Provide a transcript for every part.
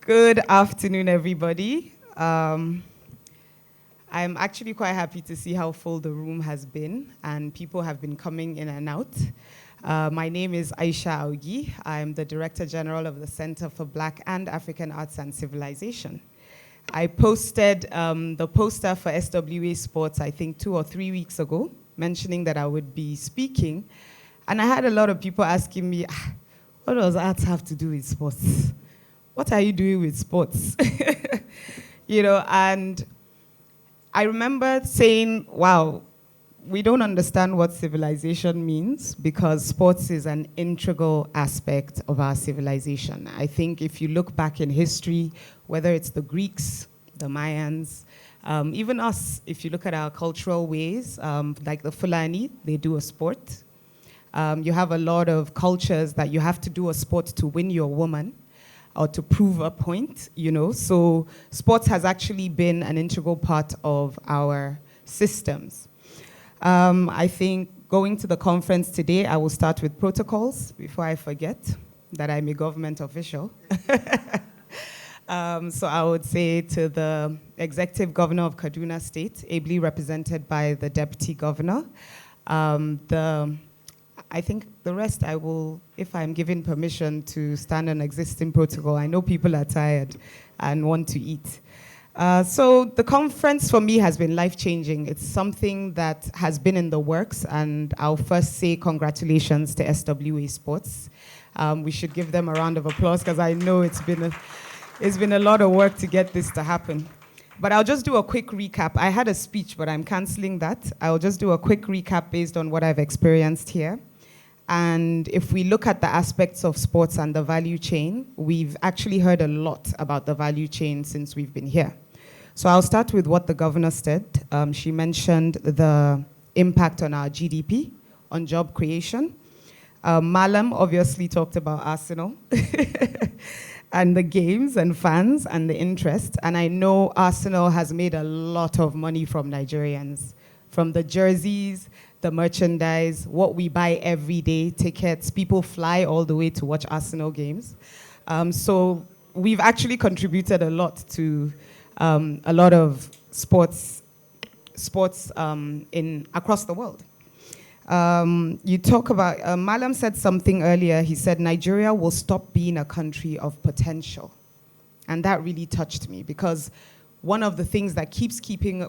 Good afternoon, everybody. I'm actually quite happy to see how full the room has been, and people have been coming in and out. My name is Aisha Augie. I'm the Director General of the Center for Black and African Arts and Civilization. I posted the poster for SWA Sports, I think 2 or 3 weeks ago, mentioning that I would be speaking. And I had a lot of people asking me, what does arts have to do with sports? What are you doing with sports? And I remember saying, wow, we don't understand what civilization means because sports is an integral aspect of our civilization. I think if you look back in history, whether it's the Greeks, the Mayans, even us, if you look at our cultural ways, like the Fulani, they do a sport. You have a lot of cultures that you have to do a sport to win your woman or to prove a point, So sports has actually been an integral part of our systems. I think going to the conference today, I will start with protocols before I forget that I'm a government official. So I would say to the Executive Governor of Kaduna State, ably represented by the Deputy Governor, I think the rest I will, if I'm given permission to stand on existing protocol. I know people are tired and want to eat. So the conference for me has been life-changing. It's something that has been in the works, and I'll first say congratulations to SWA Sports. We should give them a round of applause because I know it's been a lot of work to get this to happen. But I'll just do a quick recap. I had a speech, but I'm canceling that. I'll just do a quick recap based on what I've experienced here. And if we look at the aspects of sports and the value chain, we've actually heard a lot about the value chain since we've been here. So I'll start with what the governor said. She mentioned the impact on our GDP, on job creation. Malam obviously talked about Arsenal and the games and fans and the interest. And I know Arsenal has made a lot of money from Nigerians, from the jerseys, the merchandise, what we buy every day, tickets. People fly all the way to watch Arsenal games. So we've actually contributed a lot to a lot of sports across the world. You talk about, Malam said something earlier. He said Nigeria will stop being a country of potential. And that really touched me because one of the things that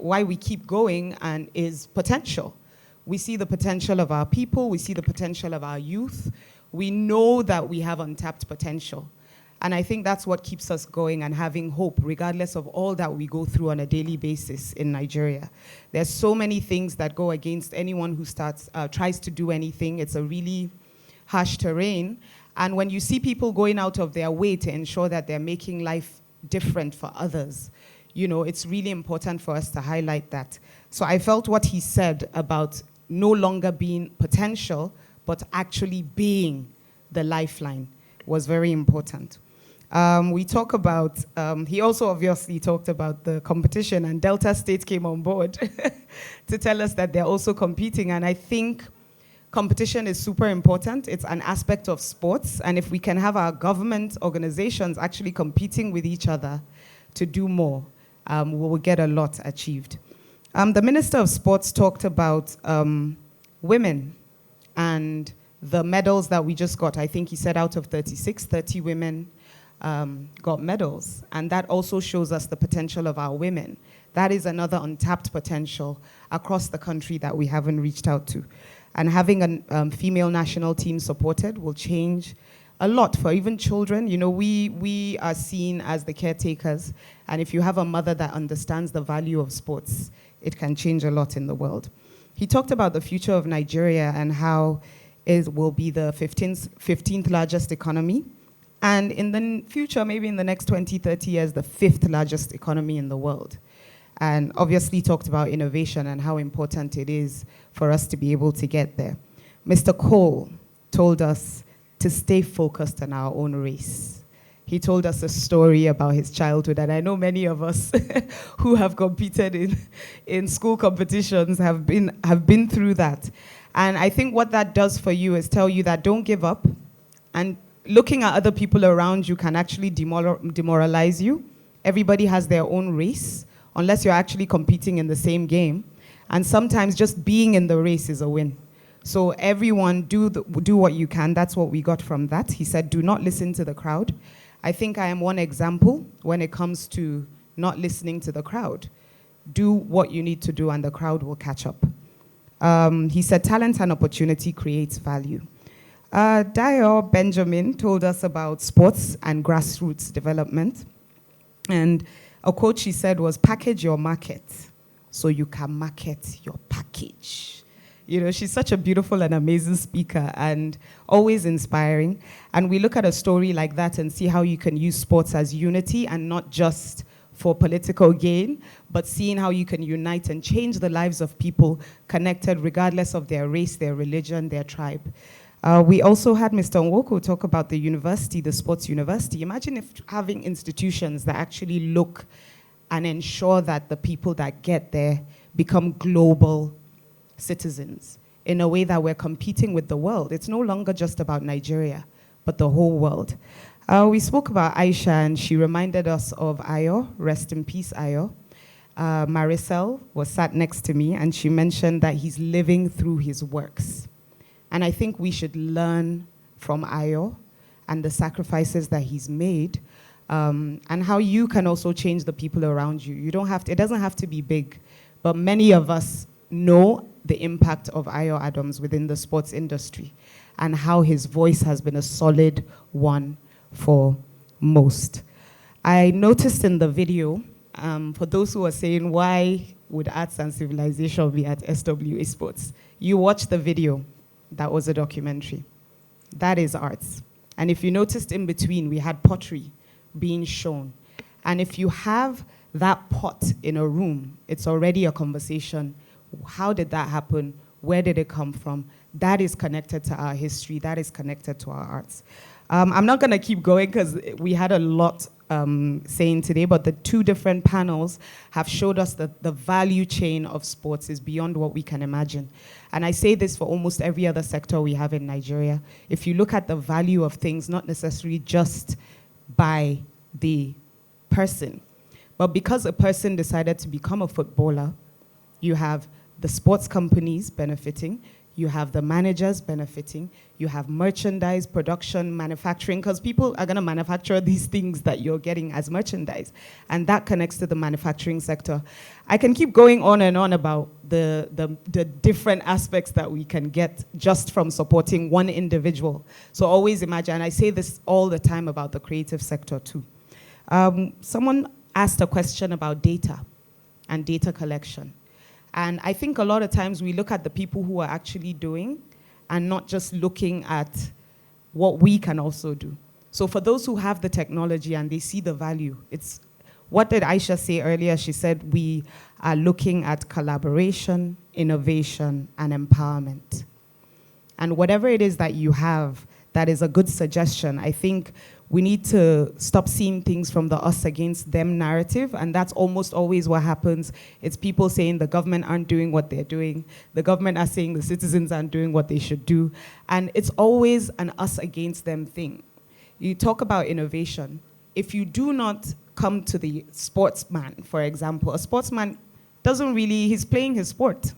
why we keep going is potential. We see the potential of our people, we see the potential of our youth. We know that we have untapped potential. And I think that's what keeps us going and having hope, regardless of all that we go through on a daily basis in Nigeria. There's so many things that go against anyone who tries to do anything. It's a really harsh terrain. And when you see people going out of their way to ensure that they're making life different for others, it's really important for us to highlight that. So I felt what he said about no longer being potential, but actually being the lifeline was very important. We talk about, he also obviously talked about the competition, and Delta State came on board to tell us that they're also competing. And I think competition is super important. It's an aspect of sports. And if we can have our government organizations actually competing with each other to do more, we will get a lot achieved. The Minister of Sports talked about women and the medals that we just got. I think he said out of 36, 30 women got medals. And that also shows us the potential of our women. That is another untapped potential across the country that we haven't reached out to. And having a female national team supported will change a lot for even children. We are seen as the caretakers. And if you have a mother that understands the value of sports, it can change a lot in the world. He talked about the future of Nigeria and how it will be the 15th largest economy. And in the future, maybe in the next 20, 30 years, the 5th largest economy in the world. And obviously talked about innovation and how important it is for us to be able to get there. Mr. Cole told us to stay focused on our own race. He told us a story about his childhood, and I know many of us who have competed in school competitions have been through that. And I think what that does for you is tell you that don't give up and looking at other people around you can actually demoralize you. Everybody has their own race, unless you're actually competing in the same game. And sometimes just being in the race is a win. So everyone do what you can. That's what we got from that. He said, do not listen to the crowd. I think I am one example when it comes to not listening to the crowd. Do what you need to do and the crowd will catch up. He said, talent and opportunity creates value. Dio Benjamin told us about sports and grassroots development. And a quote she said was, package your market so you can market your package. You know, she's such a beautiful and amazing speaker and always inspiring. And we look at a story like that and see how you can use sports as unity and not just for political gain, but seeing how you can unite and change the lives of people connected regardless of their race, their religion, their tribe. We also had Mr. Nwoko talk about the university, the sports university. Imagine if having institutions that actually look and ensure that the people that get there become global citizens in a way that we're competing with the world. It's no longer just about Nigeria, but the whole world. We spoke about Aisha, and she reminded us of Ayo. Rest in peace, Ayo. Maricel was sat next to me, and she mentioned that he's living through his works. And I think we should learn from Ayo and the sacrifices that he's made, and how you can also change the people around you. You don't have to, it doesn't have to be big, but many of us know the impact of Ayo Adams within the sports industry and how his voice has been a solid one for most. I noticed in the video, for those who are saying, why would Arts and Civilization be at SWA Sports? You watch the video. That was a documentary. That is arts. And if you noticed in between, we had pottery being shown. And if you have that pot in a room, it's already a conversation. How did that happen? Where did it come from? That is connected to our history. That is connected to our arts. I'm not going to keep going because we had a lot saying today, but the two different panels have showed us that the value chain of sports is beyond what we can imagine. And I say this for almost every other sector we have in Nigeria. If you look at the value of things, not necessarily just by the person, but because a person decided to become a footballer, you have the sports companies benefiting, you have the managers benefiting, you have merchandise, production, manufacturing, because people are going to manufacture these things that you're getting as merchandise. And that connects to the manufacturing sector. I can keep going on and on about the different aspects that we can get just from supporting one individual. So always imagine, and I say this all the time about the creative sector too. Someone asked a question about data and data collection. And I think a lot of times we look at the people who are actually doing and not just looking at what we can also do. So for those who have the technology and they see the value, it's, what did Aisha say earlier? She said we are looking at collaboration, innovation, and empowerment. And whatever it is that you have, that is a good suggestion. I think we need to stop seeing things from the us against them narrative, and that's almost always what happens. It's people saying the government aren't doing what they're doing. The government are saying the citizens aren't doing what they should do. And it's always an us against them thing. You talk about innovation. If you do not come to the sportsman, for example, a sportsman doesn't really, he's playing his sport.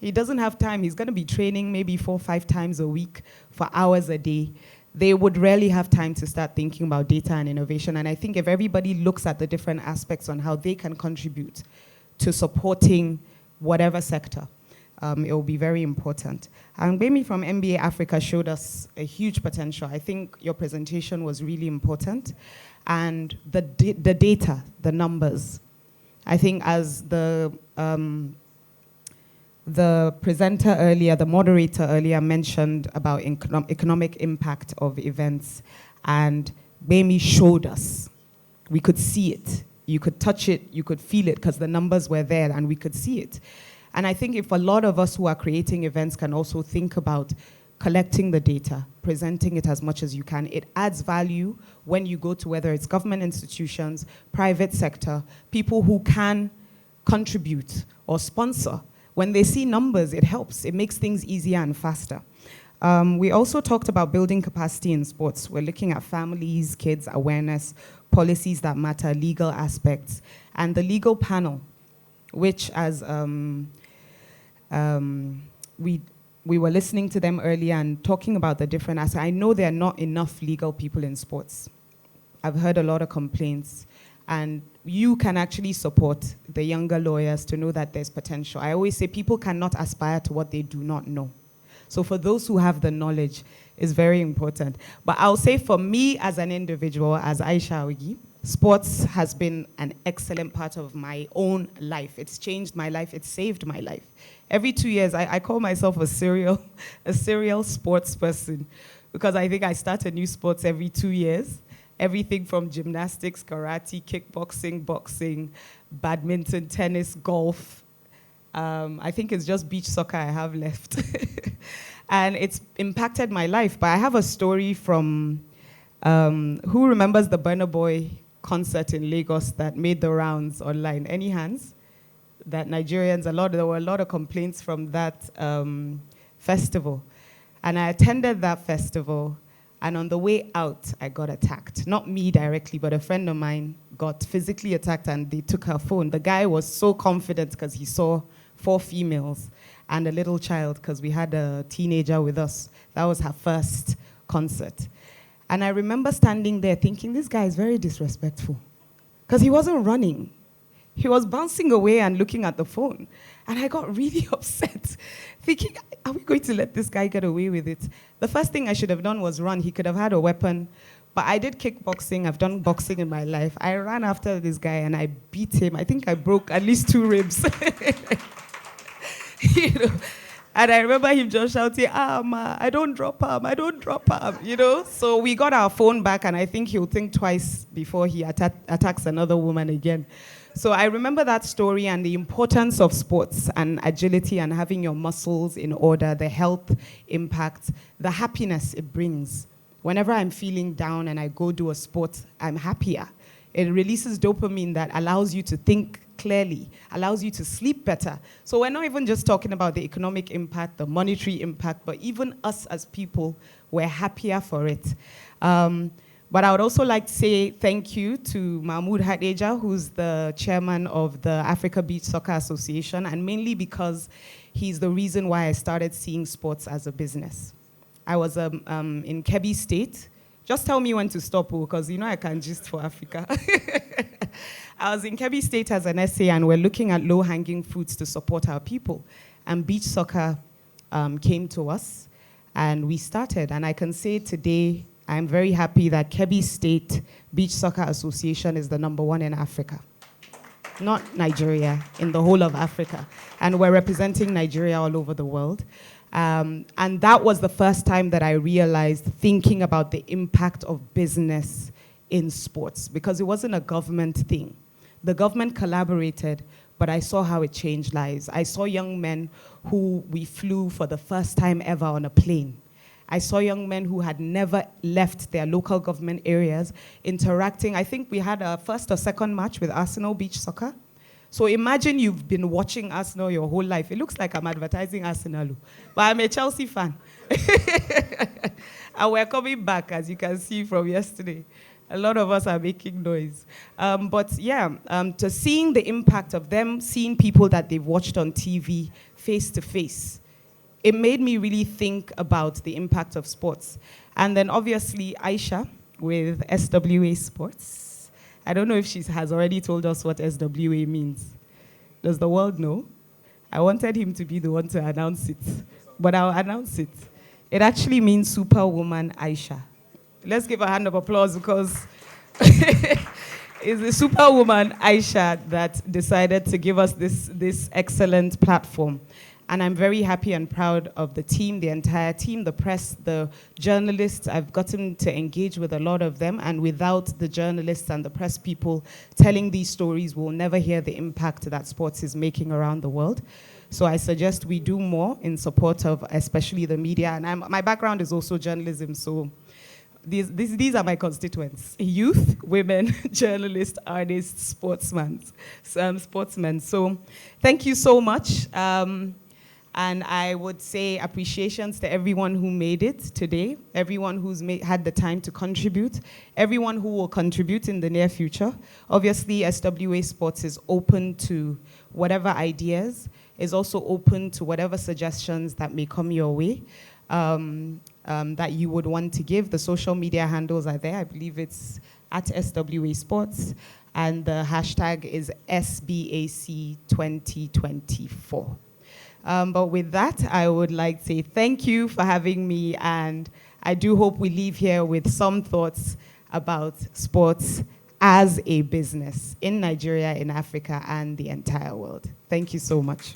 He doesn't have time. He's going to be training maybe 4 or 5 times a week for hours a day. They would rarely have time to start thinking about data and innovation. And I think if everybody looks at the different aspects on how they can contribute to supporting whatever sector, it will be very important. And Bemi from MBA Africa showed us a huge potential. I think your presentation was really important. And the data, the numbers. I think as the presenter earlier, the moderator earlier mentioned about economic impact of events, and Bemi showed us. We could see it. You could touch it, you could feel it, because the numbers were there and we could see it. And I think if a lot of us who are creating events can also think about collecting the data, presenting it as much as you can, it adds value when you go to whether it's government institutions, private sector, people who can contribute or sponsor. When they see numbers, it helps. It makes things easier and faster. We also talked about building capacity in sports. We're looking at families, kids, awareness, policies that matter, legal aspects, and the legal panel, which as we were listening to them earlier and talking about the different aspects. I know there are not enough legal people in sports. I've heard a lot of complaints, and you can actually support the younger lawyers to know that there's potential. I always say people cannot aspire to what they do not know. So for those who have the knowledge, it's very important. But I'll say for me as an individual, as Aisha Augie, sports has been an excellent part of my own life. It's changed my life. It's saved my life. Every 2 years, I call myself a serial sports person, because I think I start a new sports every 2 years. Everything from gymnastics, karate, kickboxing, boxing, badminton, tennis, golf. I think it's just beach soccer I have left. And it's impacted my life. But I have a story from, who remembers the Burna Boy concert in Lagos that made the rounds online? Any hands? That Nigerians, there were a lot of complaints from that festival. And I attended that festival, and on the way out, I got attacked. Not me directly, but a friend of mine got physically attacked, and they took her phone. The guy was so confident because he saw 4 females and a little child, because we had a teenager with us. That was her first concert. And I remember standing there thinking, this guy is very disrespectful, because he wasn't running. He was bouncing away and looking at the phone. And I got really upset, thinking, are we going to let this guy get away with it? The first thing I should have done was run. He could have had a weapon. But I did kickboxing. I've done boxing in my life. I ran after this guy and I beat him. I think I broke at least 2 ribs. You know? And I remember him just shouting, ma, I don't drop him, you know? So we got our phone back, and I think he'll think twice before he attacks another woman again. So I remember that story and the importance of sports and agility and having your muscles in order, the health impact, the happiness it brings. Whenever I'm feeling down and I go do a sport, I'm happier. It releases dopamine that allows you to think clearly, allows you to sleep better. So we're not even just talking about the economic impact, the monetary impact, but even us as people, we're happier for it. But I would also like to say thank you to Mahmoud Hadeja, who's the chairman of the Africa Beach Soccer Association, and mainly because he's the reason why I started seeing sports as a business. I was in Kebbi State. Just tell me when to stop, because you know I can gist for Africa. I was in Kebbi State as an SA, and we're looking at low-hanging fruits to support our people. And beach soccer came to us, and we started. And I can say today, I'm very happy that Kebbi State Beach Soccer Association is the #1 in Africa. Not Nigeria, in the whole of Africa. And we're representing Nigeria all over the world. And that was the first time that I realized, thinking about the impact of business in sports, because it wasn't a government thing. The government collaborated, but I saw how it changed lives. I saw young men who we flew for the first time ever on a plane. I saw young men who had never left their local government areas interacting. I think we had a first or second match with Arsenal Beach Soccer. So imagine you've been watching Arsenal your whole life. It looks like I'm advertising Arsenal, but I'm a Chelsea fan. And we're coming back, as you can see from yesterday. A lot of us are making noise. To seeing the impact of them, seeing people that they've watched on TV face to face, it made me really think about the impact of sports. And then obviously Aisha with SWA Sports. I don't know if she has already told us what SWA means. Does the world know? I wanted him to be the one to announce it, but I'll announce it. It actually means Superwoman Aisha. Let's give a hand of applause, because it's the Superwoman Aisha that decided to give us this excellent platform. And I'm very happy and proud of the team, the entire team, the press, the journalists. I've gotten to engage with a lot of them, and without the journalists and the press people telling these stories, we'll never hear the impact that sports is making around the world. So I suggest we do more in support of especially the media. And my background is also journalism, so these are my constituents: youth, women, journalists, artists, sportsmen. So thank you so much. And I would say appreciations to everyone who made it today, everyone who's had the time to contribute, everyone who will contribute in the near future. Obviously, SWA Sports is open to whatever ideas, is also open to whatever suggestions that may come your way, that you would want to give. The social media handles are there. I believe it's at SWA Sports, and the hashtag is SBAC2024. But with that, I would like to say thank you for having me, and I do hope we leave here with some thoughts about sports as a business in Nigeria, in Africa, and the entire world. Thank you so much.